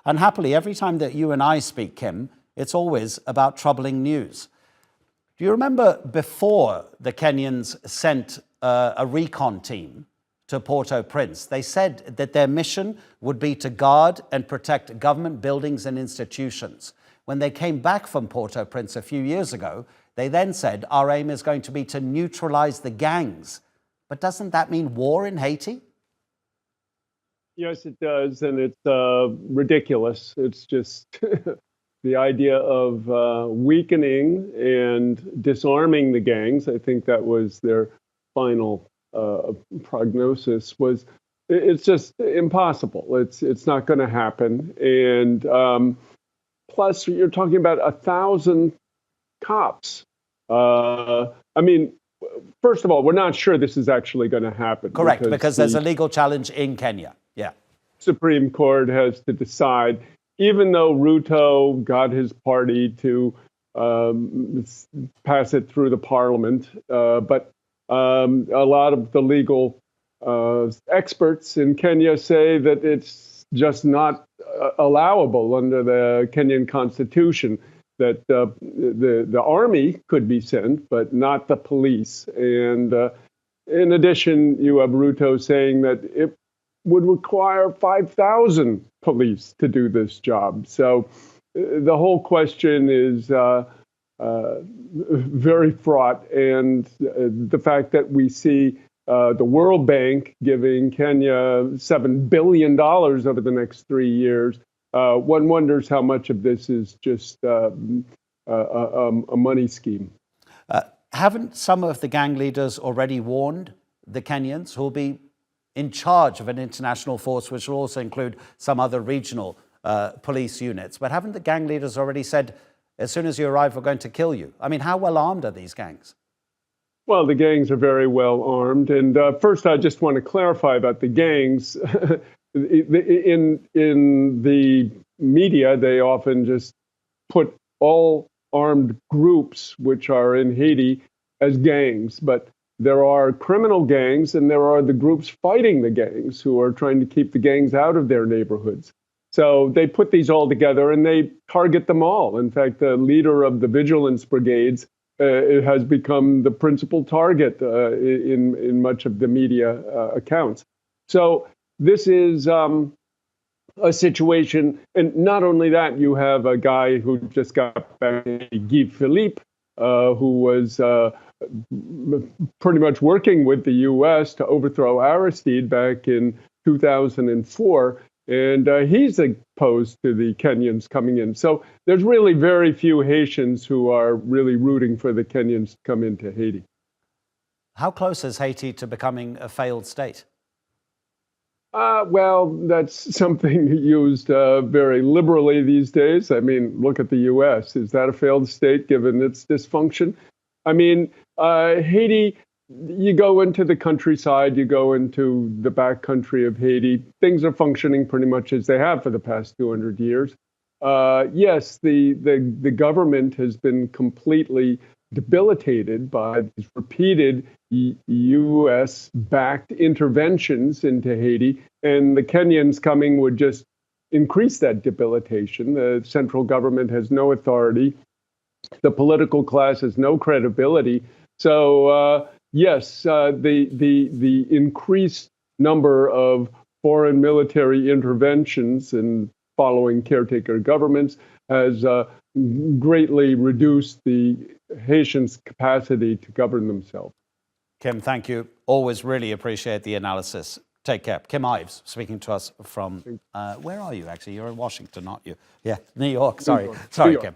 Unhappily, every time that you and I speak, Kim, it's always about troubling news. Do you remember before the Kenyans sent a recon team to Port-au-Prince, they said that their mission would be to guard and protect government buildings and institutions. When they came back from Port-au-Prince a few years ago, they then said, our aim is going to be to neutralize the gangs. But doesn't that mean war in Haiti? Yes, it does, and it's ridiculous. It's just the idea of weakening and disarming the gangs. I think that was their final prognosis. It's just impossible. It's not going to happen. And plus, you're talking about 1,000 cops. I mean, first of all, we're not sure this is actually going to happen. Correct, because there's a legal challenge in Kenya. Yeah. Supreme Court has to decide, even though Ruto got his party to pass it through the parliament, but a lot of the legal experts in Kenya say that it's just not allowable under the Kenyan constitution, that the army could be sent, but not the police. And in addition, you have Ruto saying that it would require 5,000 police to do this job. So the whole question is very fraught. And the fact that we see the World Bank giving Kenya $7 billion over the next 3 years, one wonders how much of this is just a money scheme. Haven't some of the gang leaders already warned the Kenyans, who will be in charge of an international force, which will also include some other regional police units? But haven't the gang leaders already said, as soon as you arrive, we're going to kill you? I mean, how well armed are these gangs? Well, the gangs are very well armed. And first, I just want to clarify about the gangs. In the media, they often just put all armed groups which are in Haiti as gangs. But there are criminal gangs, and there are the groups fighting the gangs who are trying to keep the gangs out of their neighborhoods. So they put these all together and they target them all. In fact, the leader of the vigilance brigades it has become the principal target in much of the media accounts. So this is a situation, and not only that, you have a guy who just got back, Guy Philippe, who was pretty much working with the U.S. to overthrow Aristide back in 2004. And he's opposed to the Kenyans coming in. So there's really very few Haitians who are really rooting for the Kenyans to come into Haiti. How close is Haiti to becoming a failed state? Well, that's something used very liberally these days. I mean, look at the U.S. Is that a failed state given its dysfunction? I mean, Haiti, you go into the countryside, you go into the back country of Haiti, things are functioning pretty much as they have for the past 200 years. Yes, the government has been completely debilitated by these repeated U.S.-backed interventions into Haiti, and the Kenyans coming would just increase that debilitation. The central government has no authority. The political class has no credibility. So, yes, the increased number of foreign military interventions and following caretaker governments has greatly reduced the Haitians' capacity to govern themselves. Kim, thank you. Always really appreciate the analysis. Take care. Kim Ives speaking to us from, where are you actually? You're in Washington, aren't you? Yeah, New York. Sorry, Kim.